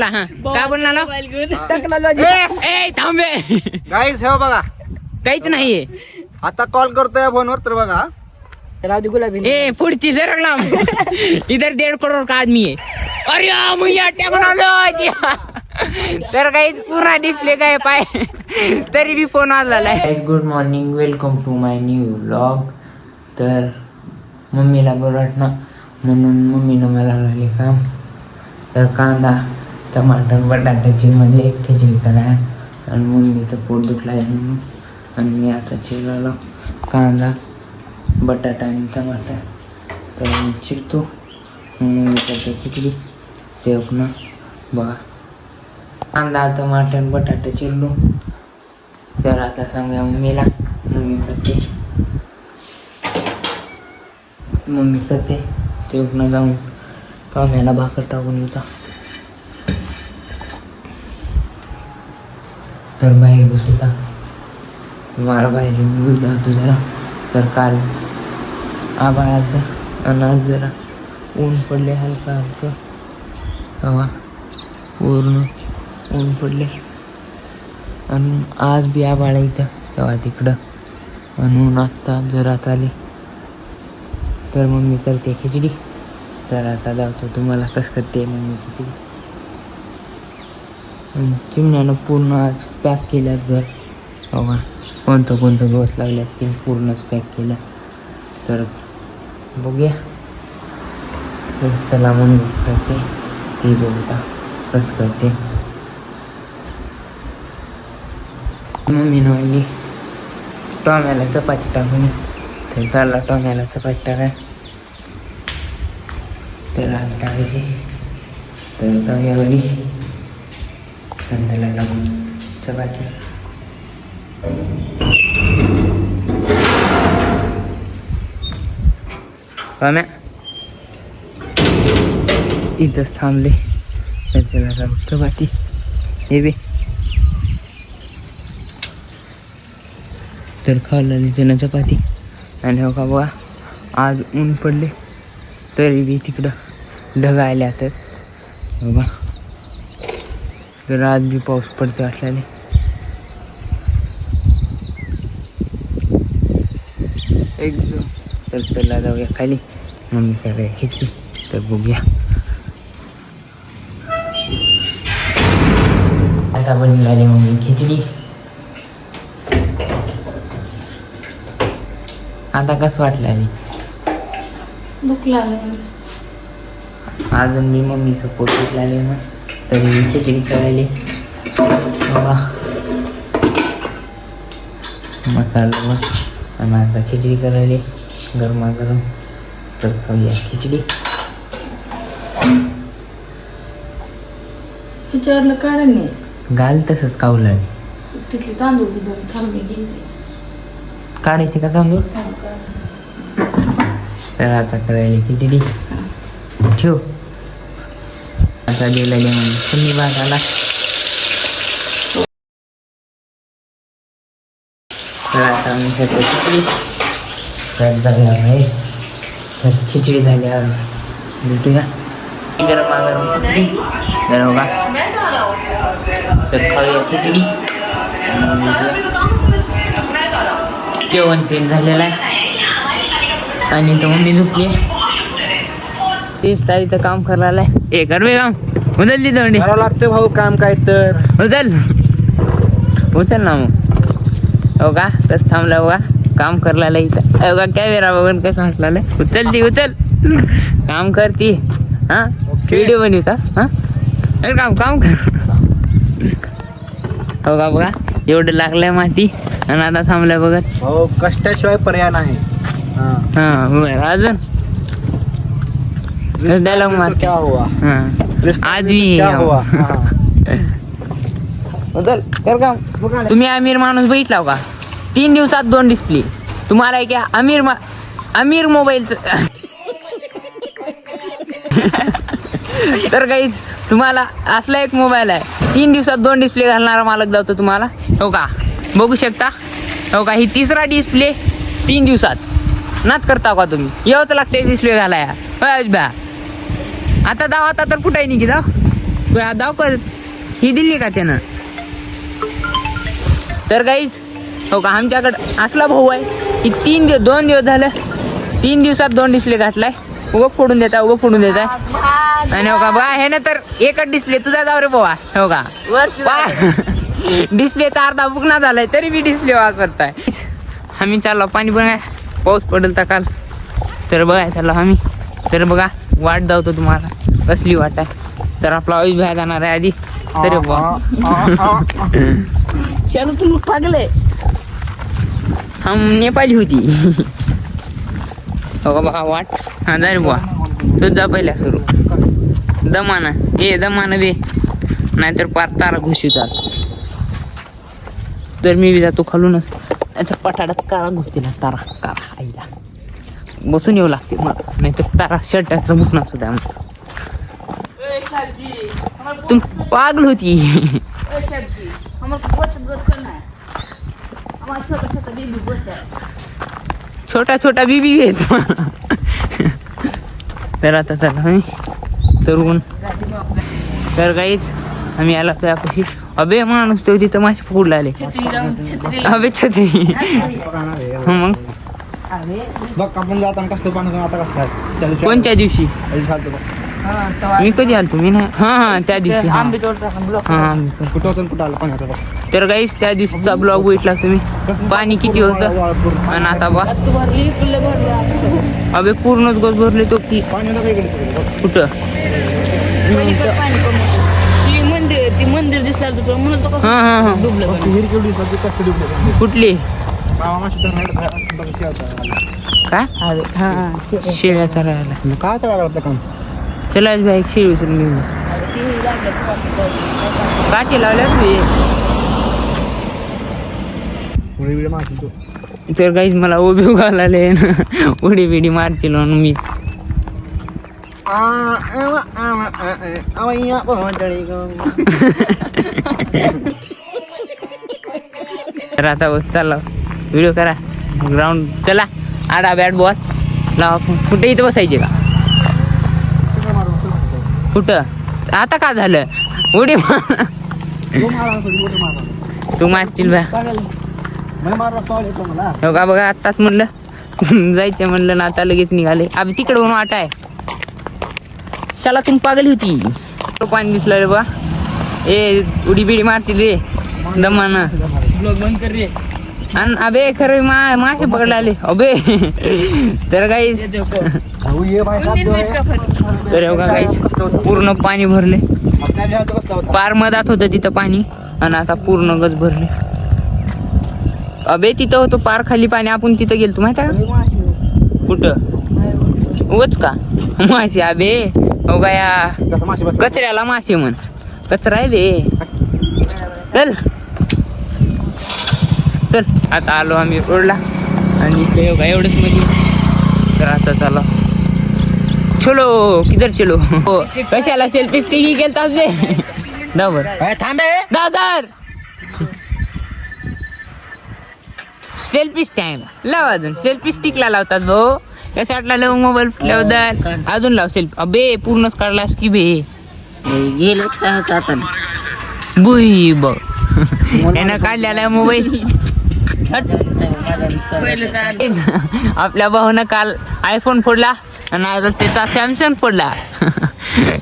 हा काय बोलणार टेक्नॉलॉजी ए थांबे गाईस हे बघा काहीच नाहीये आता कॉल करतोय फोनवर तर बघा राहू दे गुलाबी ए पुढची जरा लांब इधर 1.5 करोड का आदमी है अरे मुझे टेक्नॉलॉजी तर काहीच पूर्ण डिस्प्ले काय पाय तरी बी फोन आलेला आहे. Good morning welcome to my new vlog. तर मम्मीला बरं वाटणं म्हणून मम्मीनं मला लागले काम. तर कांदा टमाटर बटाट्याची म्हणजे खिचडी करा आणि मम्मीचं पोट दुखलं आहे म्हणून आणि मी आता चिरलो कांदा बटाटा आणि टमाटर तर मी चिरतो मम्मी करते खिचडी ते आपण बघा. कांदा टमाटर बटाटा चिरलो तर आता सांगा मम्मीला मम्मी करते ते आपण जाऊन टोमॅला भाकर टाकून येतो. तर बाहेर बसवता मला बाहेर निघून जातो जरा. तर काल आभाळ आलतं आणि आज जरा ऊन पडले हलका हलकं हवा पूर्ण ऊन पडले आणि आज बी आभाळ इथं तेव्हा तिकडं म्हणून आत्ता जरा आली. तर मम्मी करते खिचडी. तर आता जातो तुम्हाला कसं करते मम्मी खिचडी. चिमण्यानं पूर्ण आज पॅक केल्यात घर बघा कोणतं कोणतं गवत लागल्यात ते पूर्णच पॅक केलं. तर बघूया चला मम्मी करते ते बघता कसं करते. मम्मीनं म्हणली टोमॅला चपाती टाकून तर चालला टोमॅला चपाती टाकाय. तर आम्ही टाकायची तर टोमॅवरी संध्याला टाकून चपाती. टोम्या इथंच थांबले त्याला चपाती हे बे. तर खाल्ली त्यानं चपाती आणि हो का बघा आज ऊन पडले तरी बी तिकडं ढग आल्या तर बघा. तर आज बी पाऊस पडतो असल्याने एकदम. तर त्याला जाऊया खाली मम्मी सगळ्या खिचडी तर बघूया. आता बनवून झाली मम्मी खिचडी. आता कसं वाटलं आली भूक लागली अजून मी मम्मीचं पोट दुखलाले ना तरी मी खिचडी करायले बाबा मसाला आणि आता खिचडी करायले गरमागरम. तर खाऊया खिचडी. तिच्यावरनं काढा नाही घाल तसंच खाऊ लागले. तिथले तांदूळ बिदूळ थांबे गेले काढायचे का तांदूळ. तर आता करायला खिचडी ठेव. आता दिलेले म्हणजे तुम्ही भाताला. तर आता मी करतो खिचडी. तर झाल्यावर आहे तर खिचडी झाल्यावर भेटूया गरमागरम खिचडी. तर बघा तर खाऊया खिचडी. जेवण तेल झालेलं आहे आणि तो मम्मी झोपली. 30 तारीखचं काम करायला हे करवे काम उचल ती तोंडी करावं लागतं भाऊ काम काय तर उचल ना मग हो का कसं थांबला बघा काम करायला इथं बघा कॅमेरा बघून कसं हसला उचल ती उचल काम करती हा व्हिडिओ बनवतास हा काम काम कर हो का बघा एवढं लागलंय माती आणि आता थांबलाय बघत भाऊ कष्टाशिवाय पर्याय नाही. हा बरं अजून डायलॉग मार क्या हुआ हा आदमी क्या हुआ बदल कर काम. तुम्ही अमीर माणूस भेटला का 3 दिवसात 2 डिस्प्ले तुम्हाला एक अमीर मोबाईलचं तर काहीच तुम्हाला असला एक मोबाईल आहे 3 दिवसात 2 डिस्प्ले घालणारा मालक जातो तुम्हाला हो का बघू शकता हो का. ही 3रा डिस्प्ले 3 दिवसात नाच करता का तुम्ही येऊच लागते डिस्प्ले घालाया ब्या. आता दाव आता तर कुठे निघी जाव दाखव ही दिली का त्यानं. तर काहीच हो का आमच्याकडे असला भाऊ आहे की 2 दिवस झालं 3 दिवसात 2 डिस्प्ले घातलाय. उभं फोडून देता आणि हो का बा हे ना तर एकच डिस्प्ले तुझा जाऊ रे बाबा. हो का डिस्प्लेचा अर्धा बुकना झालाय तरी मी डिस्प्ले वापरताय. आम्ही चाललो पाणी बघाय पाऊस पडेल तर काल तर बघाय चाललो आम्ही. तर बघा वाट दावतो तुम्हाला कसली वाट आहे. तर आपला आयुष बाहेर जाणार आहे आधी. तरी शालू तू पागले हम नेपाली होती. हो का बघा वाट हा जा रे बुवा तूच जा पहिल्या सुरू दमाना बे नाहीतर पार तारा घुशीचा. तर मी बी जातो खालूनच नाहीतर पठाडात काळा घुसतील तारा आईला बसून येऊ लागते मग नाहीतर तारा शर्टाचा मुठणार सुद्धा मग तुम पागल होती. छोटा छोटा बीबी घेत. तर आता चला आम्ही तर काहीच आम्ही आला त्यापाशी. अबे माणूस तो तिथं मासे पकडला आले. अबे छत्री मग बघ आपण जाताना कसं पाणी आता कसं कोणत्या दिवशी मी कधी आलतो मी नाही. हा त्या दिवशी हा कुठं होतं कुठं आलं पाणी आता. तर काहीच त्या दिवशीचा ब्लॉग बघितला तुम्ही. पाणी किती होतं आणि आता बा अबे पूर्णच गोस भरले तो की कुठं मंदिर दिसलं म्हणून हा कुठली काय शेळ्याचा राहायला काय चालू काम. चला भाई एक शेळी उचलून घेऊन काठी लावल्या तर काहीच मला उभी उगाले उडी बिडी मारची म्हणून मी तर आता बस चालला व्हिडिओ करा ग्राउंड चला आडा बॅट बॉल लावा. कुठे इथं बसायचे का कुठं आता का झालं उडी तू मारशील बा. हो का बघा आत्ताच म्हणलं जायचं म्हणलं ना आता लगेच निघाले. आम्ही तिकडून वाट आहे शाला तुम्ही पागली होती. पाणी दिसलं रे बा ए उडी बिडी मारतील रे दमानं बंद कर रे. आणि अबे खरं मासे पकडले आले अबे. तर काहीच तर हो का काहीच पूर्ण पाणी भरले. पार मधात होतं तिथं पाणी आणि आता पूर्ण गज भरले. अबे तिथं होतं पार खाली पाणी आपण तिथं गेलतो माहिती का कुठं उच का मासे अबे हो का या कचऱ्याला मासे म्हण कचरा आहे बे. चल चल आता आलो आम्ही रोडला आणि इथे हो का एवढंच मध्ये. तर आता चालू चलो किधर चलो हो कशाला सेल्फी स्टिक केलता दे दावर थांबे दादर सेल्फी स्टँड लाव अजून सेल्फी स्टिकला लावतात भाऊ. कशा वाटला लाव मोबाईल फुटल्याबद्दल अजून लाव सेल्फी. अबे पूर्णच काढलास की बे गेलो बुई बघ यानं काढलेला मोबाईल. आपल्या भाऊनं काल आयफोन फोडला आणि आज त्याचा सॅमसंग फोडला.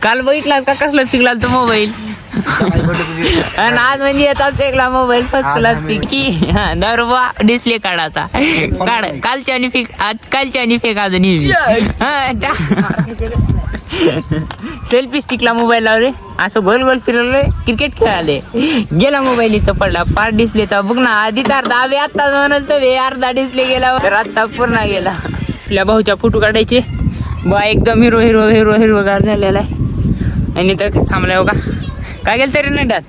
काल बघितला का कसला पिकला तो मोबाईल आणि आज म्हणजे येतात फेकला मोबाईल फर्स्ट क्लास पिकी. हा दरवा डिस्प्ले काढायचा काढ कालच्या आणि फेक आज कालच्या आणि फेक अजून सेल्फी स्टिकला मोबाईल लावले असं गोल गोल फिरवले क्रिकेट खेळाले गेला मोबाईल इथं पडला पार डिस्प्लेचा बघ ना. आधीच अर्धा आवे आत्ता म्हणत तर अर्धा डिस्प्ले गेला तर आत्ता पूर्ण गेला. आपल्या भाऊच्या फोटो काढायचे बा एकदम हिरो हिरो हिरो हिरवगार झालेला आहे. आणि तर थांबलाय हो का काय गेलं तरी नाही डात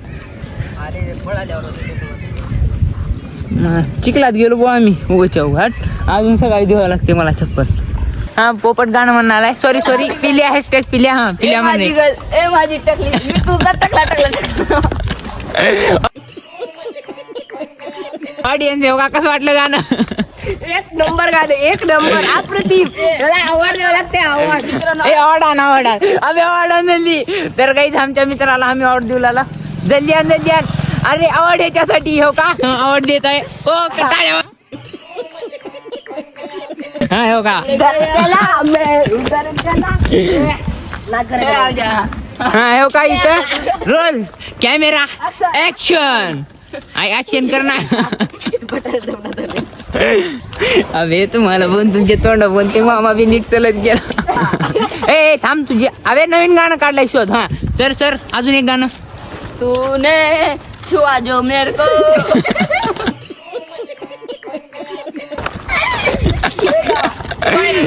चिखलात गेलो बुवा आम्ही उगाच्या उघाट. अजून सकाळी धुवावं लागते मला चप्पल. हा पोपट गाणं म्हणणार आहे. सॉरी पिल्या हॅशटॅग पिल्या हा पिल्या म्हणे माझी टकली मी तुझा टकला ऑडियन्स का कसं वाटलं गाणं एक नंबर गाणे, एक नंबर अप्रतिम. त्याला आवड द्यावं लागते, आवड. ए ऑर्डर ना ऑर्डर अबे ऑर्डर जल्दी. तर काहीच आमच्या मित्राला आम्ही ऑर्डर देऊ लागला. जल्दी आण जल्दी आण. अरे आवड याच्यासाठी हो का आवड देत आहे. ओ टाळ्या. हा हो का हा हो का इथं रोल कॅमेरा ऍक्शन ऍक्शन करणार. अबे तुम्हाला पण तुमचे तोंड पण ते मामा बी नीट चलत गेला. ए थांब तुझे अबे नवीन गाणं काढलाय शोध. हा सर सर अजून एक गाणं. तूने छुआ जो मेरे को.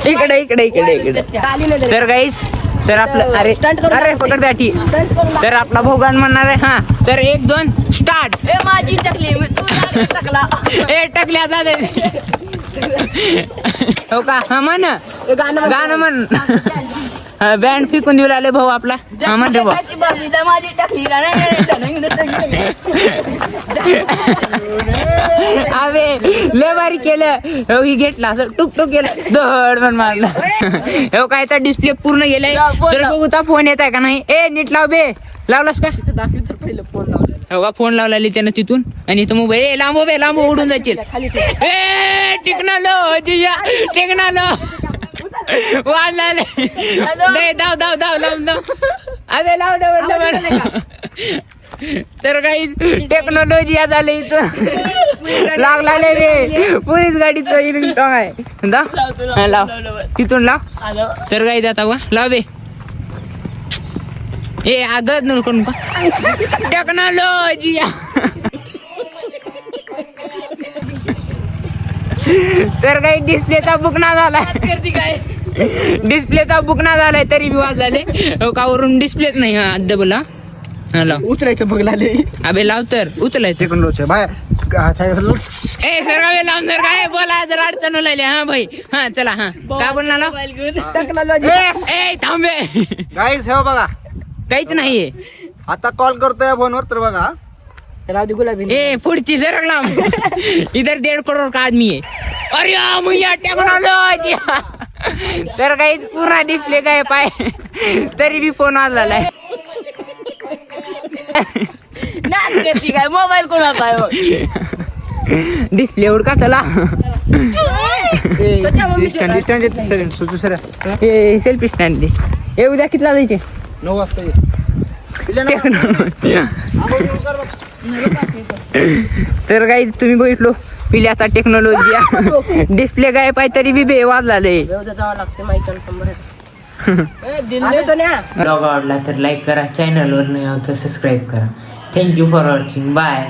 इकडे इकडे इकडे इकडे. तर गाईस तर आपलं अरे अरे पकडसाठी तर आपला भोगान म्हणणार आहे. हा तर 1 2 स्टार्ट. ए माझी टकली मी तुला टकला. ए टकल्या जा दे. हो का हा म्हण गाणं म्हण. बँड फेकून देऊ लागले भाऊ आपला. हा म्हण रे भाऊ. माझी टकली. अबे लय भारी केलं. हो ही घेतला असं टुक टुक केलं दड पण मारला. हो कायचा डिस्प्ले पूर्ण गेलाय. तर बघू ता फोन येत आहे का नाही. ए नीट लाव बे. लावलास का हो का फोन लावला त्यानं तिथून आणि इथं मोबाईल लांबो बे लांबो उडून जातील. ए टेक्नॉलॉजी वाजला धाव धाव धाव लावून धाव. अबे लाव डबल. तर काही टेक्नॉलॉजी आज आले इथं लागला रे पोलीस गाडीचं आहे. लाव तिथून लाव. तर काही जाता वा लाव बे. ए आगत नको नको टेक्नॉलॉजी. तर काही डिस्प्लेचा बुकना झालाय. डिस्प्लेचा बुकना झालाय तरी बी वाज झाले. हो का वरून डिस्प्लेच नाही. हा डबल उचलायचं बघ लाले. अबे लाव तर उचलायचं. बाय ए सर अबे लाव सर काय बोला जर अडचण लागली. हा भाई हा चला हा काय बोलणार लाव. टेक्नॉलॉजी. ए थांबे गाईस हे बघा काहीच नाहीये. आता कॉल करतोय फोनवर तर बघा. राहू दे गुलाबी. ए पुढची जर लांब. इधर 1.5 करोड का आदमी आहे. अरे मुया टेक्नॉलॉजी. तर काहीच पूर्ण डिस्प्ले काय पाय तरी बी फोन वाजलाय. काय मोबाईल कोणाचा आहे. डिस्प्ले उडका चला. सेल्फी स्टँड दे. ए उद्या कितला जायचे 9 वाजता. तर काही तुम्ही बघितलो पिल्याचा टेक्नॉलॉजी डिस्प्ले काय पाय तरी बी बे वाजलाय. ब्लॉग आवडला तर लाईक करा. चॅनलवर नाही आहोत तर सबस्क्राईब करा. Thank you for watching. बाय.